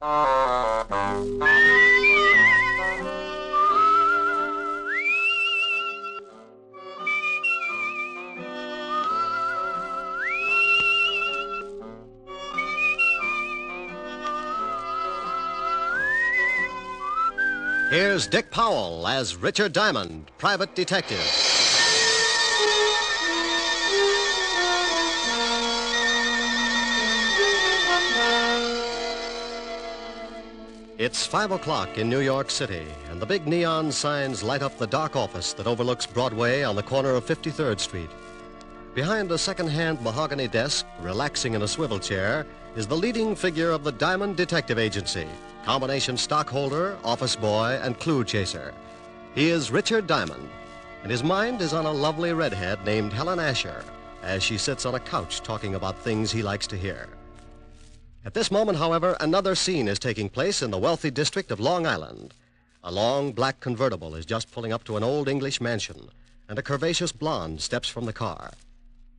Here's Dick Powell as Richard Diamond, private detective. It's 5 o'clock in New York City, and the big neon signs light up the dark office that overlooks Broadway on the corner of 53rd Street. Behind a second-hand mahogany desk, relaxing in a swivel chair, is the leading figure of the Diamond Detective Agency, combination stockholder, office boy, and clue chaser. He is Richard Diamond, and his mind is on a lovely redhead named Helen Asher as she sits on a couch talking about things he likes to hear. At this moment, however, another scene is taking place in the wealthy district of Long Island. A long black convertible is just pulling up to an old English mansion, and a curvaceous blonde steps from the car.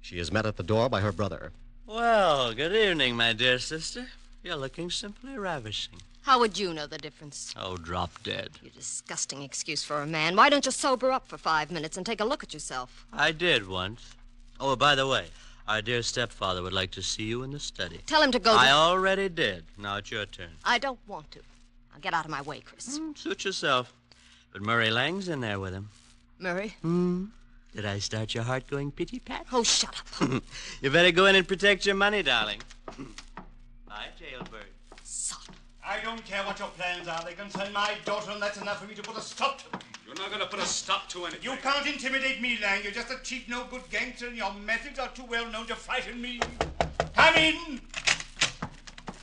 She is met at the door by her brother. Well, good evening, my dear sister. You're looking simply ravishing. How would you know the difference? Oh, drop dead. You disgusting excuse for a man. Why don't you sober up for 5 minutes and take a look at yourself? I did once. Oh, by the way, our dear stepfather would like to see you in the study. Tell him to go. I already did. Now it's your turn. I don't want to. Now get out of my way, Chris. Suit yourself. But Murray Lang's in there with him. Murray? Did I start your heart going pitty-pat? Oh, shut up. You better go in and protect your money, darling. Bye, jailbird. Son. I don't care what your plans are. They concern my daughter, and that's enough for me to put a stop to them. You're not going to put a stop to anything. You can't intimidate me, Lang. You're just a cheap, no-good gangster, and your methods are too well known to frighten me. Come in!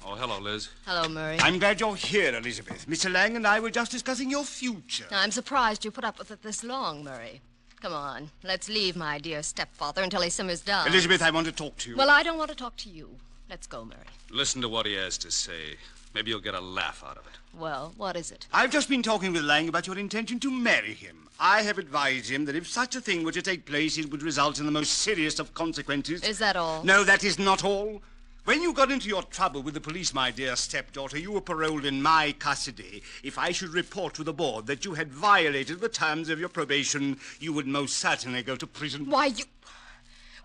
Oh, hello, Liz. Hello, Murray. I'm glad you're here, Elizabeth. Mr. Lang and I were just discussing your future. I'm surprised you put up with it this long, Murray. Come on, let's leave my dear stepfather until he simmers down. Elizabeth, I want to talk to you. Well, I don't want to talk to you. Let's go, Murray. Listen to what he has to say. Maybe you'll get a laugh out of it. Well, what is it? I've just been talking with Lang about your intention to marry him. I have advised him that if such a thing were to take place, it would result in the most serious of consequences. Is that all? No, that is not all. When you got into your trouble with the police, my dear stepdaughter, you were paroled in my custody. If I should report to the board that you had violated the terms of your probation, you would most certainly go to prison. Why, you...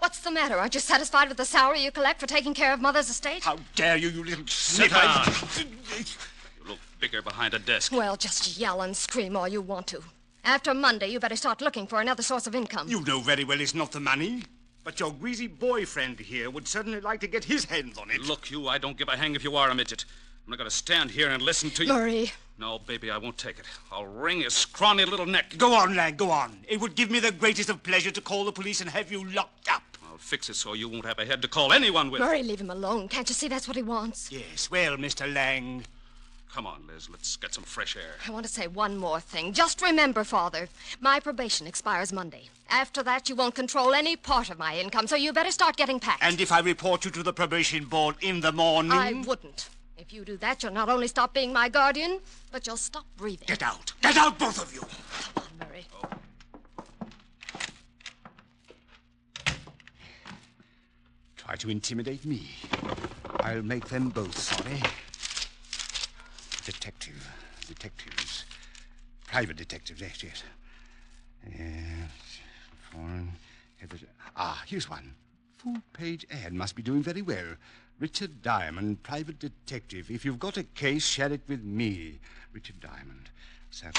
What's the matter? Aren't you satisfied with the salary you collect for taking care of Mother's estate? How dare you, you little Sit sniffer! down. You look bigger behind a desk. Well, just yell and scream all you want to. After Monday, you better start looking for another source of income. You know very well it's not the money. But your greasy boyfriend here would certainly like to get his hands on it. Look, you, I don't give a hang if you are a midget. I'm not going to stand here and listen to you. Murray. No, baby, I won't take it. I'll wring his scrawny little neck. Go on, lad, go on. It would give me the greatest of pleasure to call the police and have you locked up. I'll fix it so you won't have a head to call anyone with. Murray, leave him alone. Can't you see that's what he wants? Yes, well, Mr. Lang. Come on, Liz, let's get some fresh air. I want to say one more thing. Just remember, Father, my probation expires Monday. After that, you won't control any part of my income, so you better start getting packed. And if I report you to the probation board in the morning? I wouldn't. If you do that, you'll not only stop being my guardian, but you'll stop breathing. Get out. Get out, both of you. Come on, Murray. Try to intimidate me. I'll make them both sorry. Detectives. Private detectives, yes. Foreign. Here's one. Full-page ad must be doing very well. Richard Diamond, private detective. If you've got a case, share it with me. Richard Diamond. 7.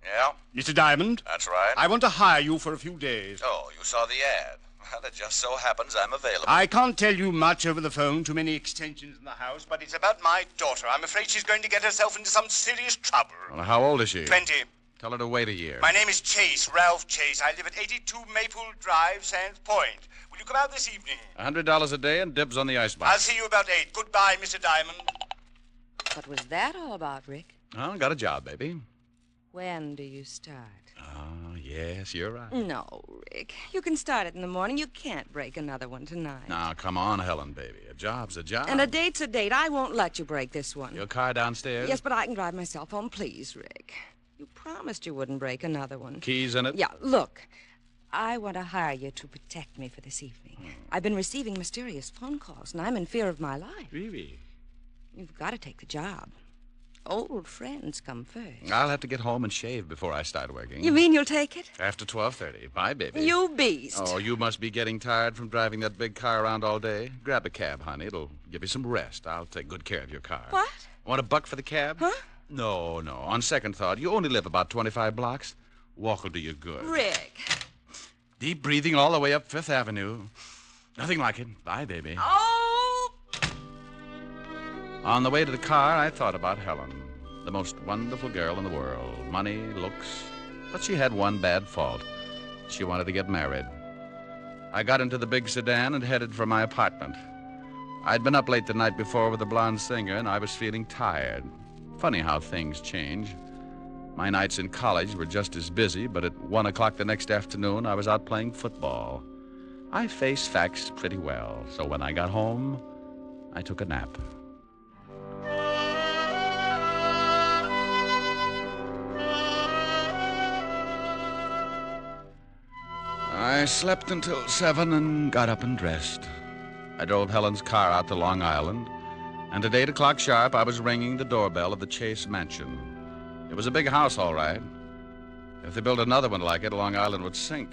Yeah? Mr. Diamond? That's right. I want to hire you for a few days. Oh, you saw the ad. Well, it just so happens I'm available. I can't tell you much over the phone, too many extensions in the house, but it's about my daughter. I'm afraid she's going to get herself into some serious trouble. Well, how old is she? 20. Tell her to wait a year. My name is Chase, Ralph Chase. I live at 82 Maple Drive, Sands Point. Will you come out this evening? $100 a day and dibs on the icebox. I'll see you about 8. Goodbye, Mr. Diamond. What was that all about, Rick? Oh, got a job, baby. When do you start? Oh, yes, you're right. No, Rick. You can start it in the morning. You can't break another one tonight. Now, come on, Helen, baby. A job's a job. And a date's a date. I won't let you break this one. Your car downstairs? Yes, but I can drive myself home. Please, Rick. You promised you wouldn't break another one. Keys in it? Yeah, look. I want to hire you to protect me for this evening. I've been receiving mysterious phone calls, and I'm in fear of my life. Really? You've got to take the job. Old friends come first. I'll have to get home and shave before I start working. You mean you'll take it? After 12:30. Bye, baby. You beast. Oh, you must be getting tired from driving that big car around all day. Grab a cab, honey. It'll give you some rest. I'll take good care of your car. What? Want $1 for the cab? Huh? No. On second thought, you only live about 25 blocks. Walk will do you good. Rick. Deep breathing all the way up Fifth Avenue. Nothing like it. Bye, baby. Oh! On the way to the car, I thought about Helen. The most wonderful girl in the world. Money, looks. But she had one bad fault. She wanted to get married. I got into the big sedan and headed for my apartment. I'd been up late the night before with the blonde singer, and I was feeling tired. Funny how things change. My nights in college were just as busy, but at 1 o'clock the next afternoon, I was out playing football. I face facts pretty well, so when I got home, I took a nap. I slept until 7 and got up and dressed. I drove Helen's car out to Long Island, and at 8 o'clock sharp, I was ringing the doorbell of the Chase Mansion. It was a big house, all right. If they built another one like it, Long Island would sink.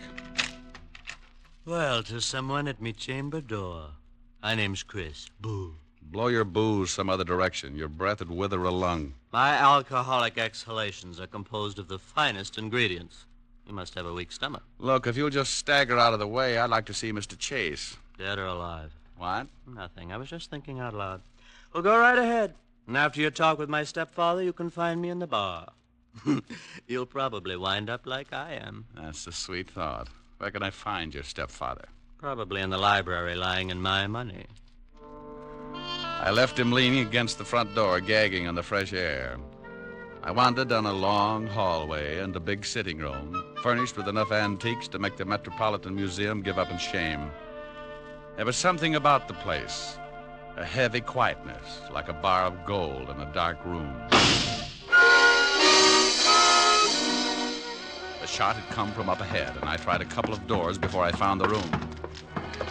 Well, to someone at me chamber door. My name's Chris. Boo. Blow your booze some other direction. Your breath would wither a lung. My alcoholic exhalations are composed of the finest ingredients. You must have a weak stomach. Look, if you'll just stagger out of the way, I'd like to see Mr. Chase. Dead or alive? What? Nothing. I was just thinking out loud. Well, go right ahead. And after your talk with my stepfather, you can find me in the bar. You'll probably wind up like I am. That's a sweet thought. Where can I find your stepfather? Probably in the library, lying in my money. I left him leaning against the front door, gagging on the fresh air. I wandered down a long hallway and a big sitting room, furnished with enough antiques to make the Metropolitan Museum give up in shame. There was something about the place, a heavy quietness, like a bar of gold in a dark room. The shot had come from up ahead, and I tried a couple of doors before I found the room.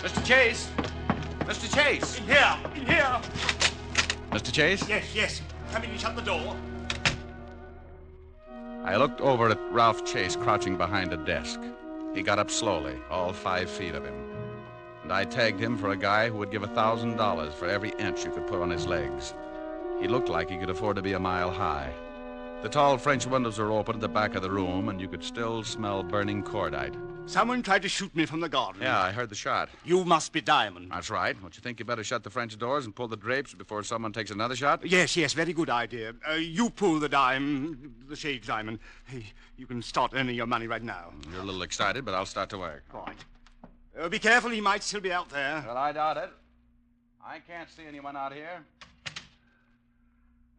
Mr. Chase! Mr. Chase! In here! In here! Mr. Chase? Yes. Come in and shut the door. I looked over at Ralph Chase crouching behind a desk. He got up slowly, all 5 feet of him. And I tagged him for a guy who would give $1,000 for every inch you could put on his legs. He looked like he could afford to be a mile high. The tall French windows were open at the back of the room, and you could still smell burning cordite. Someone tried to shoot me from the garden. Yeah, I heard the shot. You must be Diamond. That's right. Don't you think you better shut the French doors and pull the drapes before someone takes another shot? Yes, very good idea. You pull the shades, Diamond. Hey, you can start earning your money right now. You're a little excited, but I'll start to work. Right. Be careful, he might still be out there. Well, I doubt it. I can't see anyone out here.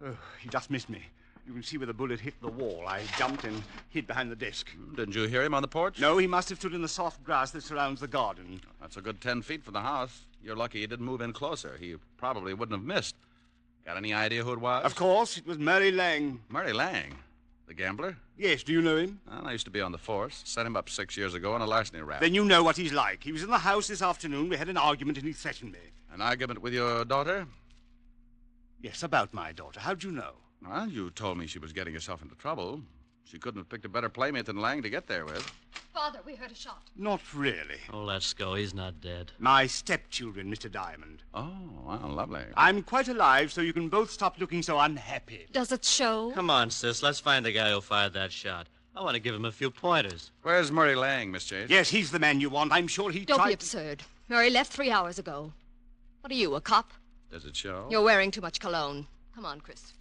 Oh, he just missed me. You can see where the bullet hit the wall. I jumped and hid behind the desk. Didn't you hear him on the porch? No, he must have stood in the soft grass that surrounds the garden. That's a good 10 feet from the house. You're lucky he didn't move in closer. He probably wouldn't have missed. Got any idea who it was? Of course, it was Murray Lang. Murray Lang? The gambler? Yes, do you know him? Well, I used to be on the force. Set him up 6 years ago on a larceny rap. Then you know what he's like. He was in the house this afternoon. We had an argument and he threatened me. An argument with your daughter? Yes, about my daughter. How'd you know? Well, you told me she was getting herself into trouble. She couldn't have picked a better playmate than Lang to get there with. Father, we heard a shot. Not really. Oh, let's go. He's not dead. My stepchildren, Mr. Diamond. Oh, well, lovely. I'm quite alive, so you can both stop looking so unhappy. Does it show? Come on, sis. Let's find the guy who fired that shot. I want to give him a few pointers. Where's Murray Lang, Miss Chase? Yes, he's the man you want. I'm sure he Don't tried... be absurd. Murray left 3 hours ago. What are you, a cop? Does it show? You're wearing too much cologne. Come on, Chris.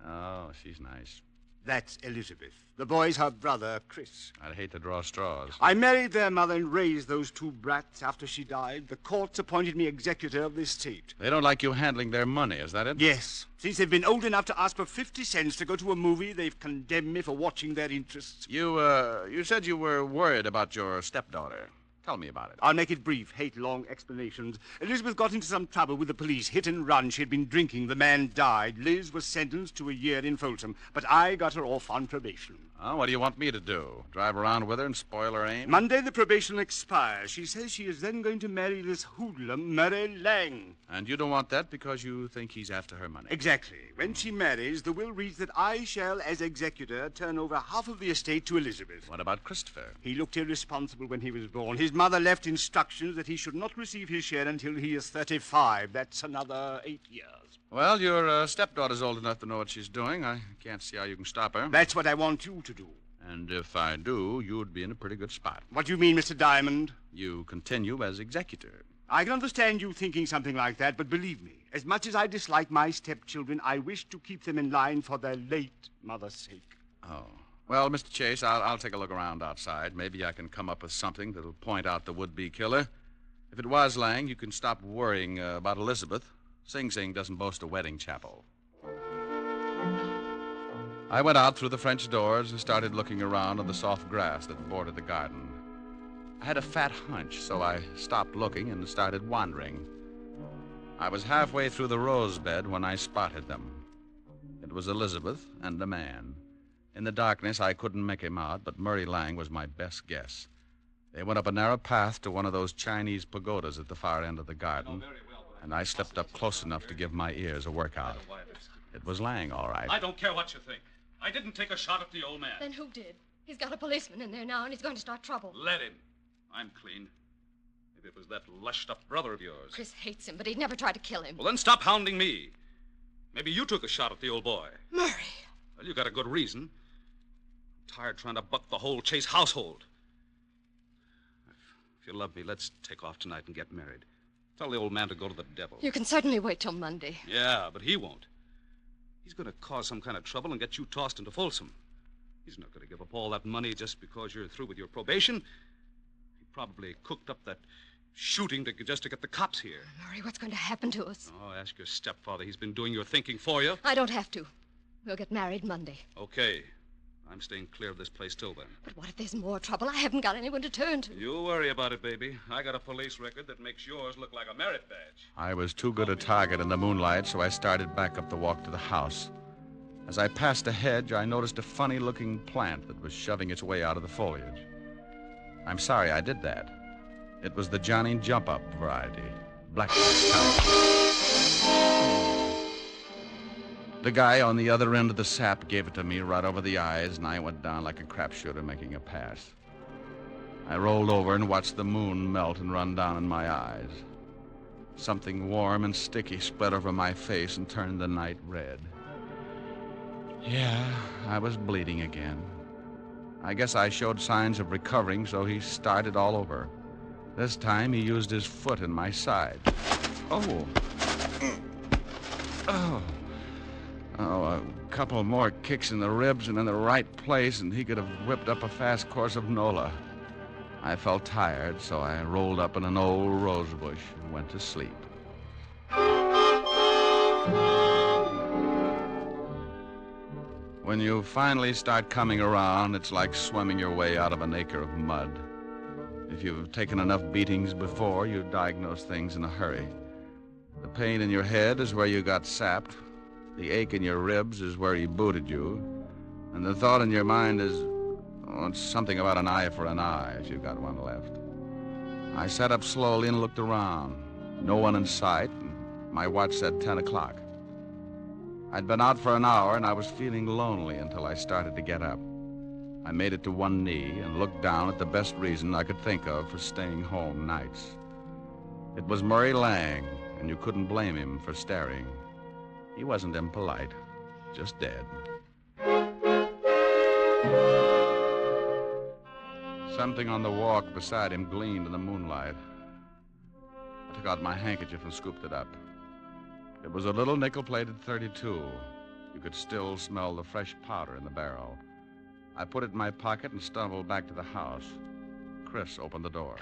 Oh, she's nice. That's Elizabeth. The boy's her brother, Chris. I'd hate to draw straws. I married their mother and raised those 2 brats after she died. The courts appointed me executor of the estate. They don't like you handling their money, is that it? Yes. Since they've been old enough to ask for 50 cents to go to a movie, they've condemned me for watching their interests. You said you were worried about your stepdaughter. Tell me about it. I'll make it brief. Hate long explanations. Elizabeth got into some trouble with the police. Hit and run. She had been drinking. The man died. Liz was sentenced to a year in Folsom. But I got her off on probation. Oh, what do you want me to do? Drive around with her and spoil her aim? Monday the probation expires. She says she is then going to marry this hoodlum, Murray Lang. And you don't want that because you think he's after her money? Exactly. When she marries, the will reads that I shall, as executor, turn over half of the estate to Elizabeth. What about Christopher? He looked irresponsible when he was born. His mother left instructions that he should not receive his share until he is 35. That's another 8 years. Well, your stepdaughter's old enough to know what she's doing. I can't see how you can stop her. That's what I want you to do. And if I do, you'd be in a pretty good spot. What do you mean, Mr. Diamond? You continue as executor. I can understand you thinking something like that, but believe me, as much as I dislike my stepchildren, I wish to keep them in line for their late mother's sake. Oh. Well, Mr. Chase, I'll take a look around outside. Maybe I can come up with something that'll point out the would-be killer. If it was Lang, you can stop worrying about Elizabeth. Sing Sing doesn't boast a wedding chapel. I went out through the French doors and started looking around on the soft grass that bordered the garden. I had a fat hunch, so I stopped looking and started wandering. I was halfway through the rose bed when I spotted them. It was Elizabeth and a man. In the darkness, I couldn't make him out, but Murray Lang was my best guess. They went up a narrow path to one of those Chinese pagodas at the far end of the garden, and I slipped up close enough to give my ears a workout. It was Lang, all right. I don't care what you think. I didn't take a shot at the old man. Then who did? He's got a policeman in there now, and he's going to start trouble. Let him. I'm clean. Maybe it was that lushed-up brother of yours. Chris hates him, but he'd never try to kill him. Well, then stop hounding me. Maybe you took a shot at the old boy. Murray. Well, you got a good reason. I'm tired trying to buck the whole Chase household. If you love me, let's take off tonight and get married. Tell the old man to go to the devil. You can certainly wait till Monday. Yeah, but he won't. He's going to cause some kind of trouble and get you tossed into Folsom. He's not going to give up all that money just because you're through with your probation. He probably cooked up that shooting just to get the cops here. Murray, what's going to happen to us? Oh, ask your stepfather. He's been doing your thinking for you. I don't have to. We'll get married Monday. Okay. I'm staying clear of this place till then. But what if there's more trouble? I haven't got anyone to turn to. You worry about it, baby. I got a police record that makes yours look like a merit badge. I was too good a target in the moonlight, so I started back up the walk to the house. As I passed a hedge, I noticed a funny-looking plant that was shoving its way out of the foliage. I'm sorry I did that. It was the Johnny Jump-Up variety, blackjack type. The guy on the other end of the sap gave it to me right over the eyes, and I went down like a crapshooter making a pass. I rolled over and watched the moon melt and run down in my eyes. Something warm and sticky spread over my face and turned the night red. Yeah, I was bleeding again. I guess I showed signs of recovering, so he started all over. This time he used his foot in my side. Oh, a couple more kicks in the ribs and in the right place, and he could have whipped up a fast course of Nola. I felt tired, so I rolled up in an old rose bush and went to sleep. When you finally start coming around, it's like swimming your way out of an acre of mud. If you've taken enough beatings before, you diagnose things in a hurry. The pain in your head is where you got sapped. The ache in your ribs is where he booted you. And the thought in your mind is, it's something about an eye for an eye, if you've got one left. I sat up slowly and looked around. No one in sight, and my watch said 10 o'clock. I'd been out for an hour, and I was feeling lonely until I started to get up. I made it to one knee and looked down at the best reason I could think of for staying home nights. It was Murray Lang, and you couldn't blame him for staring. He wasn't impolite, just dead. Something on the walk beside him gleamed in the moonlight. I took out my handkerchief and scooped it up. It was a little nickel-plated .32. You could still smell the fresh powder in the barrel. I put it in my pocket and stumbled back to the house. Chris opened the door.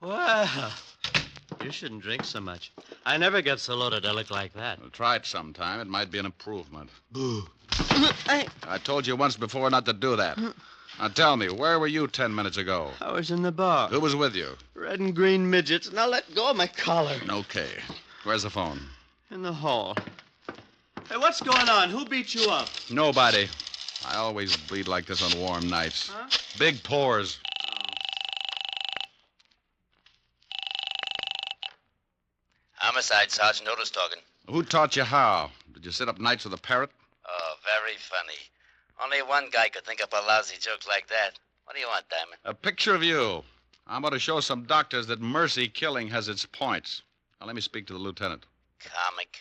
Well, you shouldn't drink so much. I never get so loaded I look like that. Well, try it sometime. It might be an improvement. Boo. I told you once before not to do that. Now tell me, where were you 10 minutes ago? I was in the bar. Who was with you? Red and green midgets. Now let go of my collar. Okay. Where's the phone? In the hall. Hey, what's going on? Who beat you up? Nobody. I always bleed like this on warm nights. Huh? Big pores. Homicide, Sergeant Otis talking. Who taught you how? Did you sit up nights with a parrot? Oh, very funny. Only one guy could think up a lousy joke like that. What do you want, Diamond? A picture of you. I'm going to show some doctors that mercy killing has its points. Now, let me speak to the lieutenant. Comic.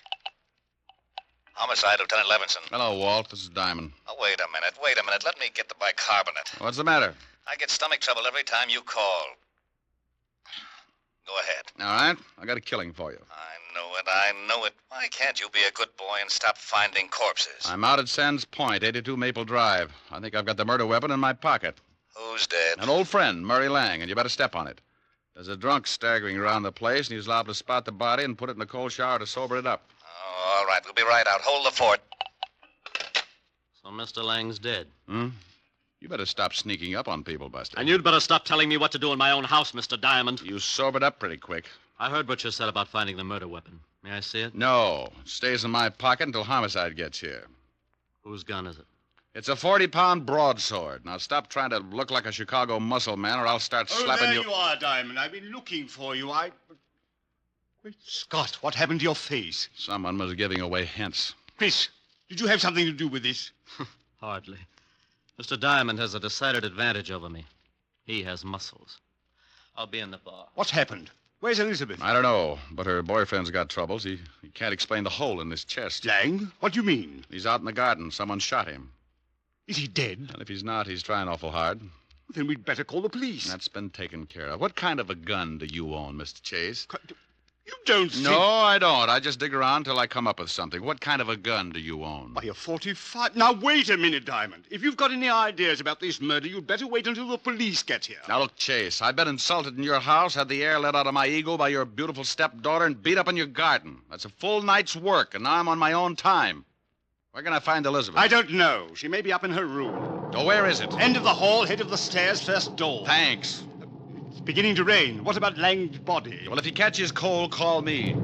Homicide, Lieutenant Levinson. Hello, Walt. This is Diamond. Oh, wait a minute. Let me get the bicarbonate. What's the matter? I get stomach trouble every time you call. Go ahead. All right. I got a killing for you. I know it. Why can't you be a good boy and stop finding corpses? I'm out at Sands Point, 82 Maple Drive. I think I've got the murder weapon in my pocket. Who's dead? An old friend, Murray Lang, and you better step on it. There's a drunk staggering around the place, and he's liable to spot the body and put it in a cold shower to sober it up. Oh, all right. We'll be right out. Hold the fort. So Mr. Lang's dead. You better stop sneaking up on people, Buster. And you'd better stop telling me what to do in my own house, Mr. Diamond. You sobered up pretty quick. I heard what you said about finding the murder weapon. May I see it? No. It stays in my pocket until Homicide gets here. Whose gun is it? It's a 40-pound broadsword. Now stop trying to look like a Chicago muscle man, or I'll start slapping there you. you are, Diamond. I've been looking for you. Great Scott, what happened to your face? Someone was giving away hints. Chris, did you have something to do with this? Hardly. Mr. Diamond has a decided advantage over me. He has muscles. I'll be in the bar. What's happened? Where's Elizabeth? I don't know, but her boyfriend's got troubles. He can't explain the hole in his chest. Lang? What do you mean? He's out in the garden. Someone shot him. Is he dead? And if he's not, he's trying awful hard. Then we'd better call the police. That's been taken care of. What kind of a gun do you own, Mr. Chase? You don't think... No, I don't. I just dig around till I come up with something. What kind of a gun do you own? Why, a 45... Now, wait a minute, Diamond. If you've got any ideas about this murder, you'd better wait until the police get here. Now, look, Chase, I've been insulted in your house, had the air let out of my ego by your beautiful stepdaughter, and beat up in your garden. That's a full night's work, and now I'm on my own time. Where can I find Elizabeth? I don't know. She may be up in her room. Oh, where is it? End of the hall, head of the stairs, first door. Thanks. It's beginning to rain. What about Lang's body? Well, if he catches cold, call me.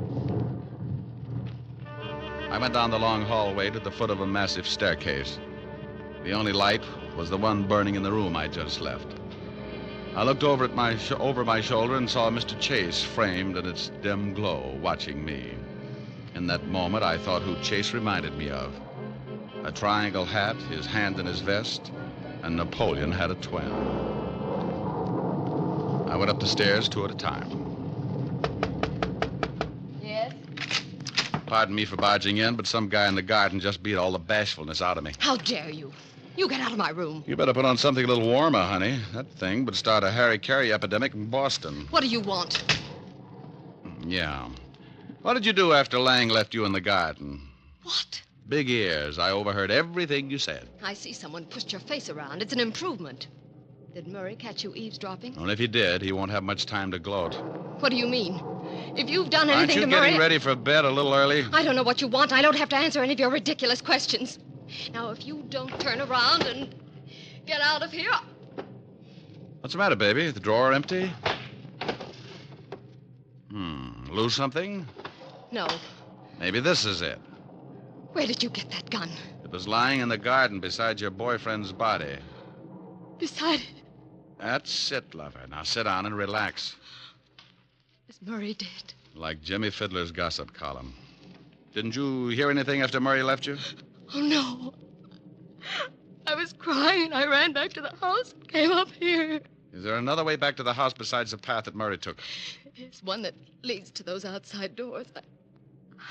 I went down the long hallway to the foot of a massive staircase. The only light was the one burning in the room I just left. I looked over at over my shoulder and saw Mr. Chase framed in its dim glow, watching me. In that moment, I thought who Chase reminded me of. A triangle hat, his hand in his vest, and Napoleon had a twin. I went up the stairs 2 at a time. Yes? Pardon me for barging in, but some guy in the garden just beat all the bashfulness out of me. How dare you? You get out of my room. You better put on something a little warmer, honey. That thing would start a Harry Carey epidemic in Boston. What do you want? Yeah. What did you do after Lang left you in the garden? What? Big ears. I overheard everything you said. I see someone pushed your face around. It's an improvement. Did Murray catch you eavesdropping? Well, if he did, he won't have much time to gloat. What do you mean? If you've done anything Aren't you to Murray... getting ready for bed a little early? I don't know what you want. I don't have to answer any of your ridiculous questions. Now, if you don't turn around and get out of here... What's the matter, baby? The drawer empty? Lose something? No. Maybe this is it. Where did you get that gun? It was lying in the garden beside your boyfriend's body. Beside it. That's it, lover. Now sit down and relax. Is Murray dead? Like Jimmy Fiddler's gossip column. Didn't you hear anything after Murray left you? Oh, no. I was crying. I ran back to the house and came up here. Is there another way back to the house besides the path that Murray took? It's one that leads to those outside doors.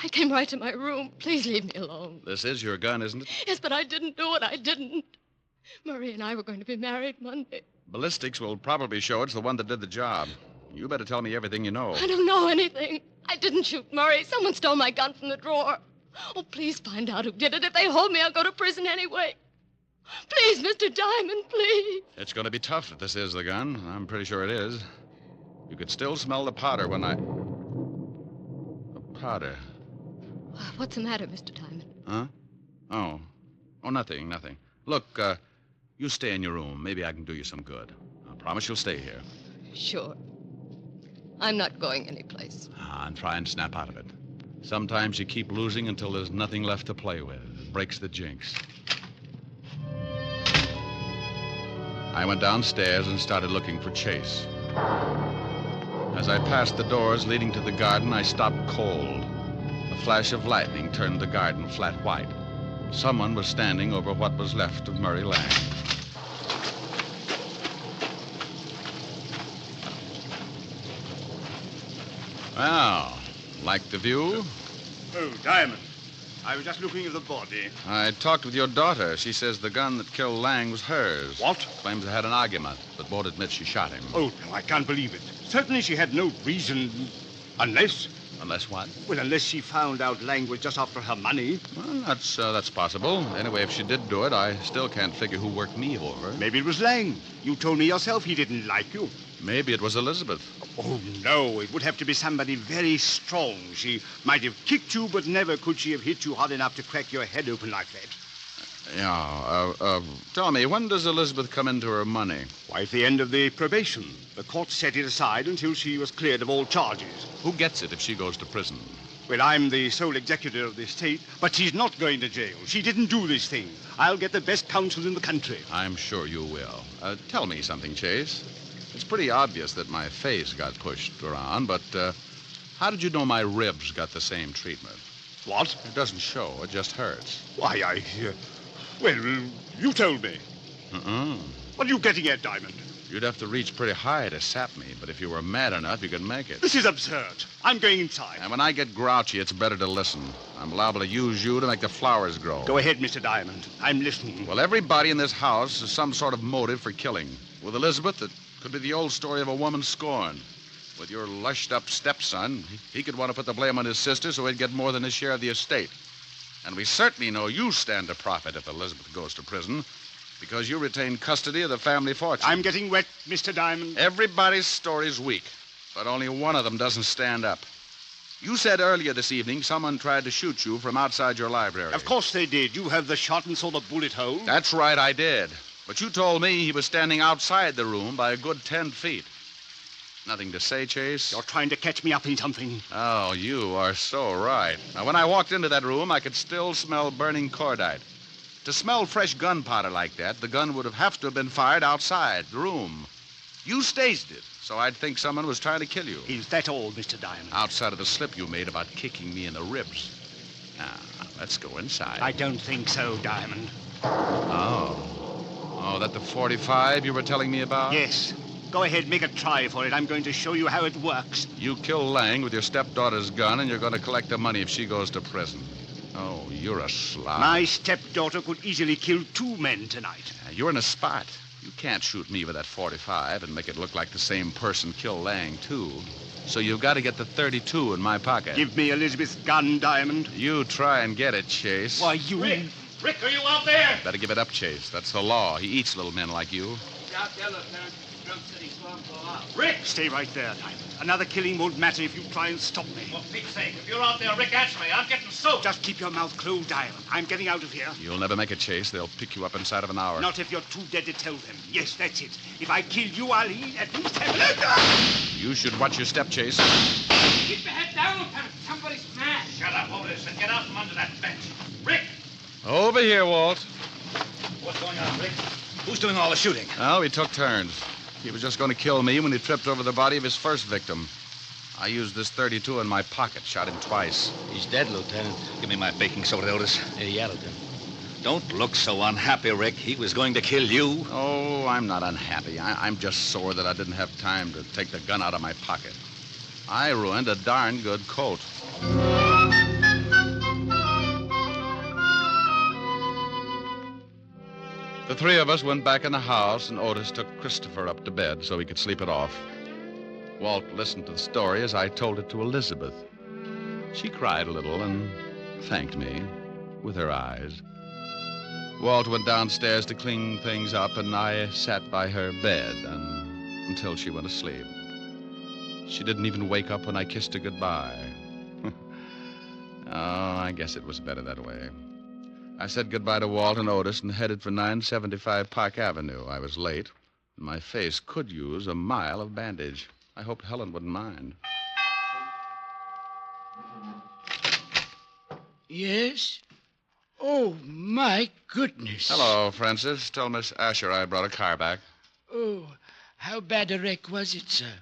I came right to my room. Please leave me alone. This is your gun, isn't it? Yes, but I didn't do it. I didn't. Murray and I were going to be married Monday. Ballistics will probably show it's the one that did the job. You better tell me everything you know. I don't know anything. I didn't shoot Murray. Someone stole my gun from the drawer. Oh, please find out who did it. If they hold me, I'll go to prison anyway. Please, Mr. Diamond, please. It's going to be tough if this is the gun. I'm pretty sure it is. You could still smell the powder when I... The powder? What's the matter, Mr. Diamond? Huh? Oh, nothing. Look, You stay in your room. Maybe I can do you some good. I promise you'll stay here. Sure. I'm not going anyplace. And try and snap out of it. Sometimes you keep losing until there's nothing left to play with. It breaks the jinx. I went downstairs and started looking for Chase. As I passed the doors leading to the garden, I stopped cold. A flash of lightning turned the garden flat white. Someone was standing over what was left of Murray Lang. Well, like the view? Oh, Diamond. I was just looking at the body. I talked with your daughter. She says the gun that killed Lang was hers. What? Claims they had an argument, but won't admit she shot him. Oh, no, I can't believe it. Certainly she had no reason. Unless... Unless what? Well, unless she found out Lang was just after her money. Well, that's possible. Anyway, if she did do it, I still can't figure who worked me over. Maybe it was Lang. You told me yourself he didn't like you. Maybe it was Elizabeth. Oh, no. It would have to be somebody very strong. She might have kicked you, but never could she have hit you hard enough to crack your head open like that. Yeah, tell me, when does Elizabeth come into her money? Why, at the end of the probation. The court set it aside until she was cleared of all charges. Who gets it if she goes to prison? Well, I'm the sole executor of the estate, but she's not going to jail. She didn't do this thing. I'll get the best counsel in the country. I'm sure you will. Tell me something, Chase. It's pretty obvious that my face got pushed around, but how did you know my ribs got the same treatment? What? It doesn't show. It just hurts. Why, well, you told me. What are you getting at, Diamond? You'd have to reach pretty high to sap me, but if you were mad enough, you could make it. This is absurd. I'm going inside. And when I get grouchy, it's better to listen. I'm liable to use you to make the flowers grow. Go ahead, Mr. Diamond. I'm listening. Well, everybody in this house has some sort of motive for killing. With Elizabeth, it could be the old story of a woman scorned. With your lushed-up stepson, he could want to put the blame on his sister so he'd get more than his share of the estate. And we certainly know you stand to profit if Elizabeth goes to prison, because you retain custody of the family fortune. I'm getting wet, Mr. Diamond. Everybody's story's weak, but only one of them doesn't stand up. You said earlier this evening someone tried to shoot you from outside your library. Of course they did. You have the shot and saw the bullet hole. That's right, I did. But you told me he was standing outside the room by a good 10 feet. Nothing to say, Chase? You're trying to catch me up in something. Oh, you are so right. Now, when I walked into that room, I could still smell burning cordite. To smell fresh gunpowder like that, the gun would have to have been fired outside the room. You staged it, so I'd think someone was trying to kill you. Is that all, Mr. Diamond? Outside of the slip you made about kicking me in the ribs. Now, let's go inside. I don't think so, Diamond. Oh, that the 45 you were telling me about? Yes. Go ahead, make a try for it. I'm going to show you how it works. You kill Lang with your stepdaughter's gun, and you're going to collect the money if she goes to prison. Oh, you're a slob. My stepdaughter could easily kill 2 men tonight. You're in a spot. You can't shoot me with that 45 and make it look like the same person killed Lang, too. So you've got to get the 32 in my pocket. Give me Elizabeth's gun, Diamond. You try and get it, Chase. Why, you... Rick, are you out there? Better give it up, Chase. That's the law. He eats little men like you. Out there, Lieutenant. Drum City storm blow out. Rick! Stay right there, Diamond. Another killing won't matter if you try and stop me. For Pete's sake, if you're out there, Rick, answer me. I'm getting soaked. Just keep your mouth closed, Diamond. I'm getting out of here. You'll never make a Chase. They'll pick you up inside of an hour. Not if you're too dead to tell them. Yes, that's it. If I kill you, I'll at least have... You should watch your step, Chase. Keep your head down, Lieutenant. Somebody's mad. Shut up, Otis, and get out from under that bench. Rick! Over here, Walt. What's going on, Rick? Who's doing all the shooting? Oh, we took turns. He was just going to kill me when he tripped over the body of his first victim. I used this 32 in my pocket, shot him twice. He's dead, Lieutenant. Give me my baking soda, Otis. Yeah, Lieutenant. Don't look so unhappy, Rick. He was going to kill you. Oh, I'm not unhappy. I'm just sore that I didn't have time to take the gun out of my pocket. I ruined a darn good coat. The 3 of us went back in the house, and Otis took Christopher up to bed so he could sleep it off. Walt listened to the story as I told it to Elizabeth. She cried a little and thanked me with her eyes. Walt went downstairs to clean things up, and I sat by her bed until she went to sleep. She didn't even wake up when I kissed her goodbye. Oh, I guess it was better that way. I said goodbye to Walt and Otis and headed for 975 Park Avenue. I was late. My face could use a mile of bandage. I hoped Helen wouldn't mind. Yes? Oh, my goodness. Hello, Francis. Tell Miss Asher I brought a car back. Oh, how bad a wreck was it, sir?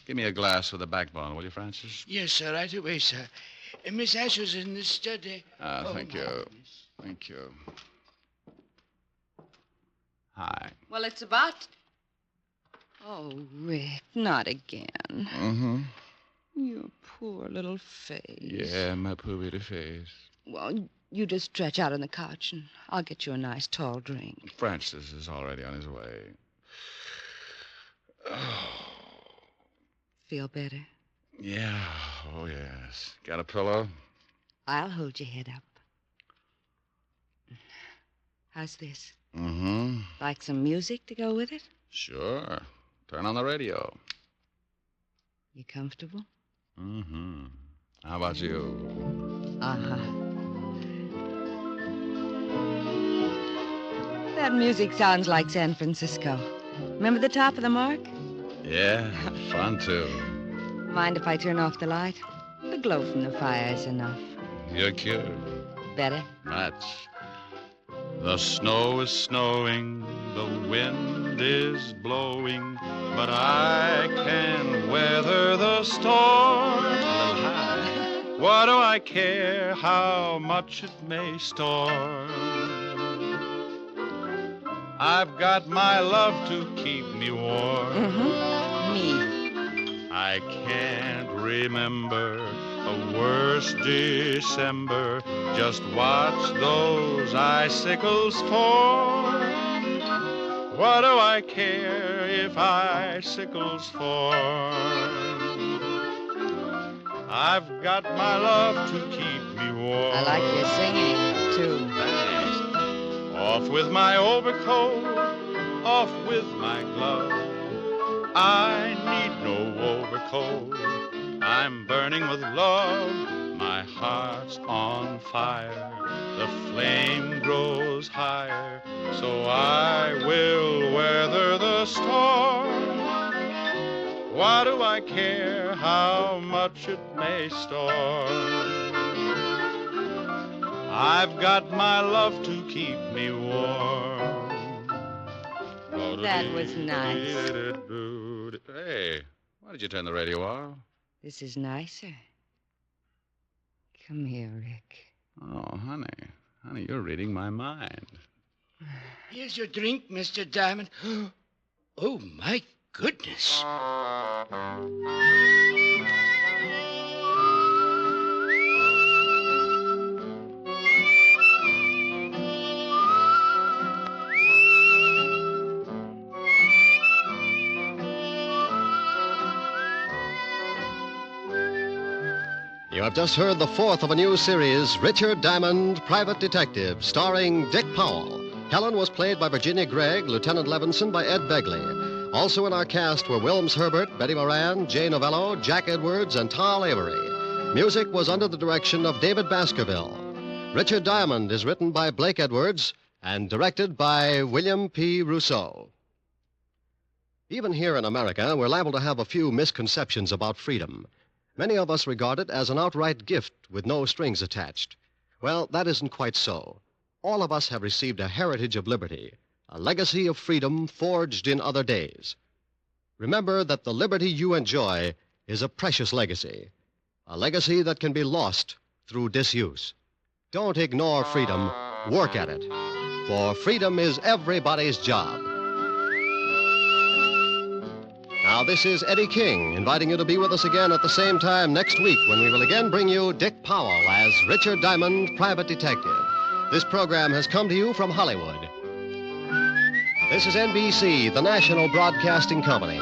Give me a glass with a backbone, will you, Francis? Yes, sir, right away, sir. Miss Asher's in the study. Thank you. Goodness. Thank you. Hi. Well, it's about... Oh, Rick, not again. Mm-hmm. Your poor little face. Yeah, my poor little face. Well, you just stretch out on the couch, and I'll get you a nice tall drink. Francis is already on his way. Feel better? Yeah, oh, yes. Got a pillow? I'll hold your head up. How's this? Mm-hmm. Like some music to go with it? Sure. Turn on the radio. You comfortable? Mm-hmm. How about you? Uh-huh. That music sounds like San Francisco. Remember the top of the mark? Yeah, fun, too. Mind if I turn off the light? The glow from the fire is enough. You're cute. Better? Much. The snow is snowing, the wind is blowing, but I can weather the storm. A little high. What do I care how much it may storm? I've got my love to keep me warm. Mm-hmm. Me. I can't remember a worse December. Just watch those icicles fall. What do I care if icicles fall? I've got my love to keep me warm. I like your singing, too. Thanks. Off with my overcoat, off with my glove. I need no overcoat. I'm burning with love. My heart's on fire. The flame grows higher. So I will weather the storm. Why do I care how much it may storm? I've got my love to keep me warm. That was nice. Hey, why did you turn the radio off? This is nicer. Come here, Rick. Oh, honey. Honey, you're reading my mind. Here's your drink, Mr. Diamond. Oh, my goodness. You have just heard the fourth of a new series, Richard Diamond, Private Detective, starring Dick Powell. Helen was played by Virginia Gregg, Lieutenant Levinson by Ed Begley. Also in our cast were Wilms Herbert, Betty Moran, Jay Novello, Jack Edwards, and Tal Avery. Music was under the direction of David Baskerville. Richard Diamond is written by Blake Edwards and directed by William P. Rousseau. Even here in America, we're liable to have a few misconceptions about freedom. Many of us regard it as an outright gift with no strings attached. Well, that isn't quite so. All of us have received a heritage of liberty, a legacy of freedom forged in other days. Remember that the liberty you enjoy is a precious legacy, a legacy that can be lost through disuse. Don't ignore freedom, work at it, for freedom is everybody's job. Now, this is Eddie King, inviting you to be with us again at the same time next week when we will again bring you Dick Powell as Richard Diamond, Private Detective. This program has come to you from Hollywood. This is NBC, the national broadcasting company.